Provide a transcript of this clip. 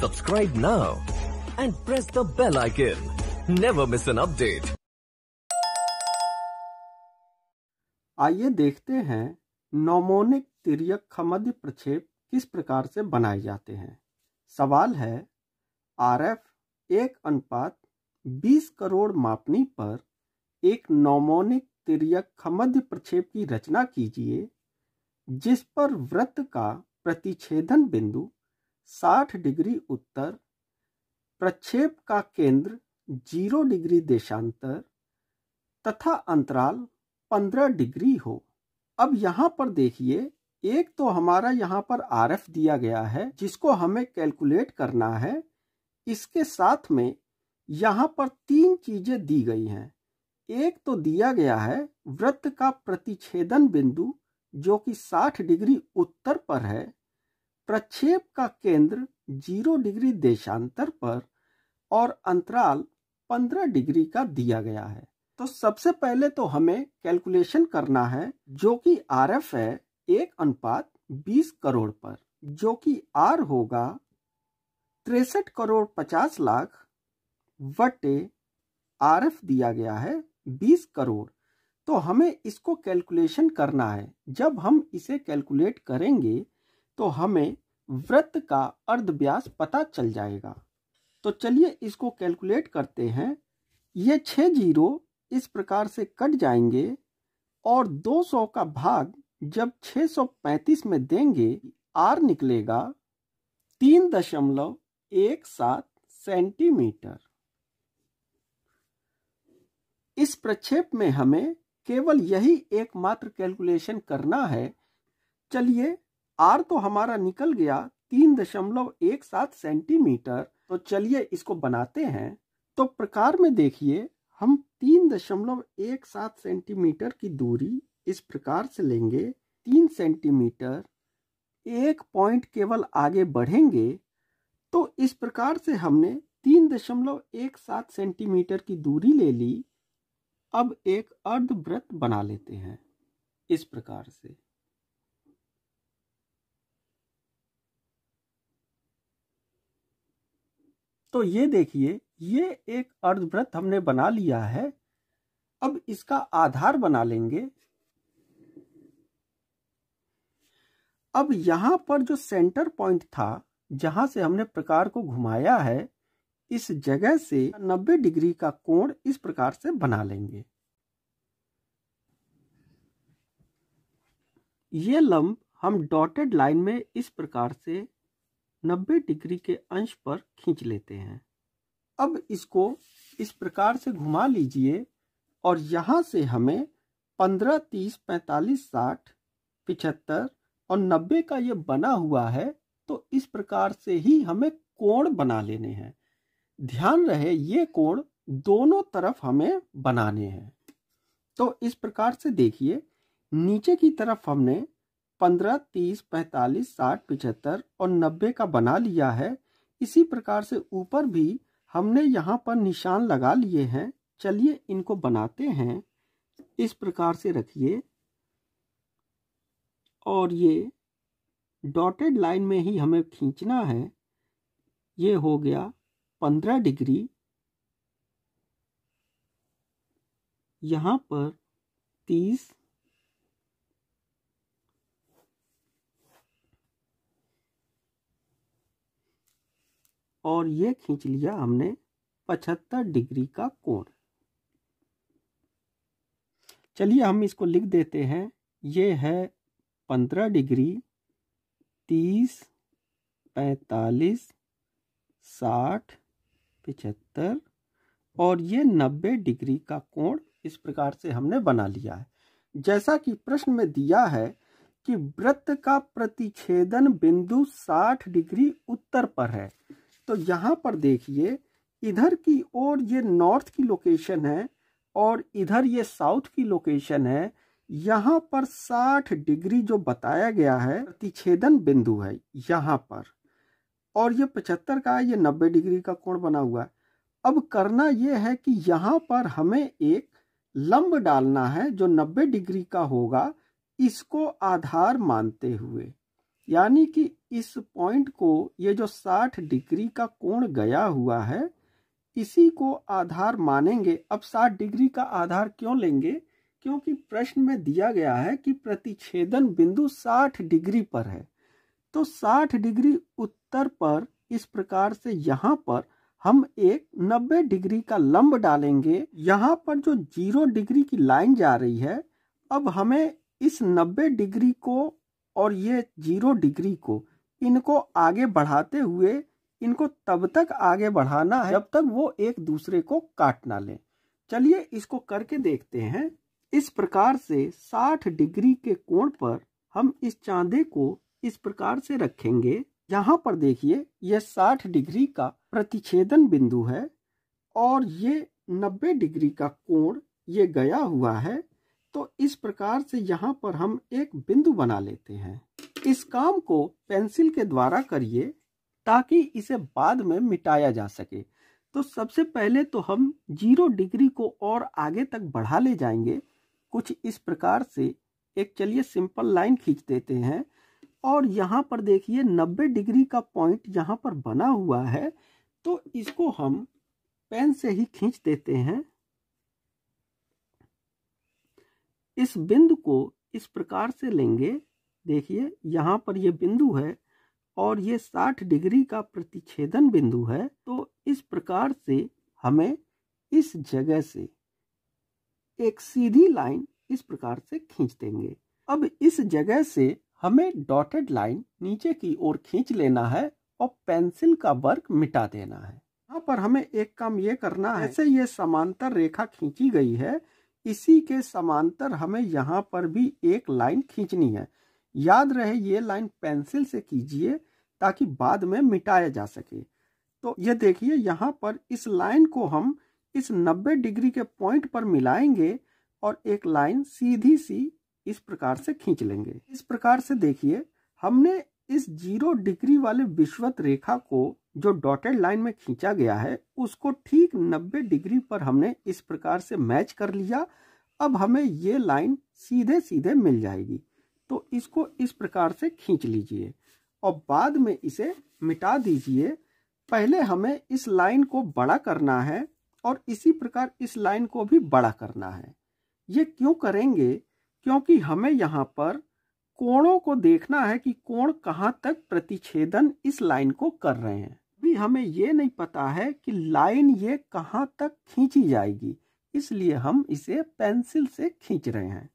Subscribe now and press the bell icon. Never miss an update. आइए देखते हैं नौमोनिक तिर्यक खमध्य प्रक्षेप किस प्रकार से बनाए जाते हैं। सवाल है, RF 1:20 करोड़ मापनी पर एक नौमोनिक तिर्यक खमध्य प्रक्षेप की रचना कीजिए जिस पर वृत्त का प्रतिच्छेदन बिंदु 60 डिग्री उत्तर, प्रक्षेप का केंद्र 0 डिग्री देशांतर तथा अंतराल 15 डिग्री हो। अब यहाँ पर देखिए, एक तो हमारा यहाँ पर RF दिया गया है जिसको हमें कैलकुलेट करना है। इसके साथ में यहाँ पर 3 चीजें दी गई हैं। एक तो दिया गया है वृत्त का प्रतिच्छेदन बिंदु जो कि 60 डिग्री उत्तर पर है, प्रक्षेप का केंद्र 0 डिग्री देशांतर पर और अंतराल 15 डिग्री का दिया गया है। तो सबसे पहले तो हमें कैलकुलेशन करना है जो कि RF है 1:20 करोड़ पर, जो कि R होगा 63 करोड़ 50 लाख बटे RF दिया गया है 20 करोड़। तो हमें इसको कैलकुलेशन करना है। जब हम इसे कैलकुलेट करेंगे तो हमें वृत्त का अर्धव्यास पता चल जाएगा। तो चलिए इसको कैलकुलेट करते हैं। ये 6 जीरो इस प्रकार से कट जाएंगे और 200 का भाग जब 635 में देंगे, R निकलेगा 3.17 सेंटीमीटर। इस प्रक्षेप में हमें केवल यही एकमात्र कैलकुलेशन करना है। चलिए, R तो हमारा निकल गया 3.17 सेंटीमीटर। तो चलिए इसको बनाते हैं। तो प्रकार में देखिए, हम 3.17 सेंटीमीटर की दूरी इस प्रकार से लेंगे। 3 सेंटीमीटर एक पॉइंट केवल आगे बढ़ेंगे। तो इस प्रकार से हमने 3.17 सेंटीमीटर की दूरी ले ली। अब एक अर्धवृत्त बना लेते हैं इस प्रकार से। तो ये देखिए, ये एक अर्धवृत्त हमने बना लिया है। अब इसका आधार बना लेंगे। अब यहां पर जो सेंटर पॉइंट था जहां से हमने प्रकार को घुमाया है, इस जगह से 90 डिग्री का कोण इस प्रकार से बना लेंगे। ये लंब हम डॉटेड लाइन में इस प्रकार से 90 डिग्री के अंश पर खींच लेते हैं। अब इसको इस प्रकार से घुमा लीजिए और यहां से हमें 15, 30, 45, 60, 75 और 90 का ये बना हुआ है। तो इस प्रकार से ही हमें कोण बना लेने हैं। ध्यान रहे, ये कोण दोनों तरफ हमें बनाने हैं। तो इस प्रकार से देखिए, नीचे की तरफ हमने 15, 30, 45, 60, 75 और 90 का बना लिया है। इसी प्रकार से ऊपर भी हमने यहाँ पर निशान लगा लिए हैं। चलिए इनको बनाते हैं। इस प्रकार से रखिए और ये डॉटेड लाइन में ही हमें खींचना है। ये हो गया 15 डिग्री। यहाँ पर 30 और ये खींच लिया हमने 75 डिग्री का कोण। चलिए हम इसको लिख देते हैं। ये है 15 डिग्री, 30, 45, 60, 75 और ये 90 डिग्री का कोण इस प्रकार से हमने बना लिया है। जैसा कि प्रश्न में दिया है कि वृत्त का प्रतिच्छेदन बिंदु 60 डिग्री उत्तर पर है। तो यहाँ पर देखिए, इधर की ओर ये नॉर्थ की लोकेशन है और इधर ये साउथ की लोकेशन है। यहाँ पर 60 डिग्री जो बताया गया है प्रतिच्छेदन बिंदु है यहाँ पर, और ये 75 का है, ये 90 डिग्री का कोण बना हुआ है। अब करना ये है कि यहाँ पर हमें एक लंब डालना है जो 90 डिग्री का होगा, इसको आधार मानते हुए। यानी कि इस पॉइंट को, ये जो 60 डिग्री का कोण गया हुआ है, इसी को आधार मानेंगे। अब 60 डिग्री का आधार क्यों लेंगे? क्योंकि प्रश्न में दिया गया है कि प्रतिच्छेदन बिंदु 60 डिग्री पर है। तो 60 डिग्री उत्तर पर इस प्रकार से यहाँ पर हम एक 90 डिग्री का लंब डालेंगे। यहाँ पर जो 0 डिग्री की लाइन जा रही है, अब हमें इस 90 डिग्री को और ये 0 डिग्री को, इनको आगे बढ़ाते हुए इनको तब तक आगे बढ़ाना है जब तक वो एक दूसरे को काट ना लें। चलिए इसको करके देखते हैं। इस प्रकार से 60 डिग्री के कोण पर हम इस चांदे को इस प्रकार से रखेंगे। यहाँ पर देखिए, यह 60 डिग्री का प्रतिच्छेदन बिंदु है और ये 90 डिग्री का कोण ये गया हुआ है। तो इस प्रकार से यहाँ पर हम एक बिंदु बना लेते हैं। इस काम को पेंसिल के द्वारा करिए ताकि इसे बाद में मिटाया जा सके। तो सबसे पहले तो हम 0 डिग्री को और आगे तक बढ़ा ले जाएंगे, कुछ इस प्रकार से एक, चलिए सिंपल लाइन खींच देते हैं। और यहाँ पर देखिए 90 डिग्री का पॉइंट यहाँ पर बना हुआ है, तो इसको हम पेन से ही खींच देते हैं। इस बिंदु को इस प्रकार से लेंगे। देखिए यहाँ पर ये बिंदु है और ये 60 डिग्री का प्रतिच्छेदन बिंदु है। तो इस प्रकार से हमें इस जगह से एक सीधी लाइन इस प्रकार से खींच देंगे। अब इस जगह से हमें डॉटेड लाइन नीचे की ओर खींच लेना है और पेंसिल का वर्क मिटा देना है। यहाँ पर हमें एक काम ये करना है, जैसे ये समांतर रेखा खींची गई है, इसी के समांतर हमें यहाँ पर भी एक लाइन खींचनी है। याद रहे ये लाइन पेंसिल से कीजिए ताकि बाद में मिटाया जा सके। तो ये देखिए यहाँ पर इस लाइन को हम इस 90 डिग्री के पॉइंट पर मिलाएंगे और एक लाइन सीधी सी इस प्रकार से खींच लेंगे। इस प्रकार से देखिए हमने इस 0 डिग्री वाले विषुवत रेखा को जो डॉटेड लाइन में खींचा गया है, उसको ठीक 90 डिग्री पर हमने इस प्रकार से मैच कर लिया। अब हमें ये लाइन सीधे सीधे मिल जाएगी। तो इसको इस प्रकार से खींच लीजिए और बाद में इसे मिटा दीजिए। पहले हमें इस लाइन को बड़ा करना है और इसी प्रकार इस लाइन को भी बड़ा करना है। ये क्यों करेंगे? क्योंकि हमें यहाँ पर कोणों को देखना है कि कोण कहाँ तक प्रतिच्छेदन इस लाइन को कर रहे हैं। अभी हमें ये नहीं पता है कि लाइन ये कहाँ तक खींची जाएगी, इसलिए हम इसे पेंसिल से खींच रहे हैं।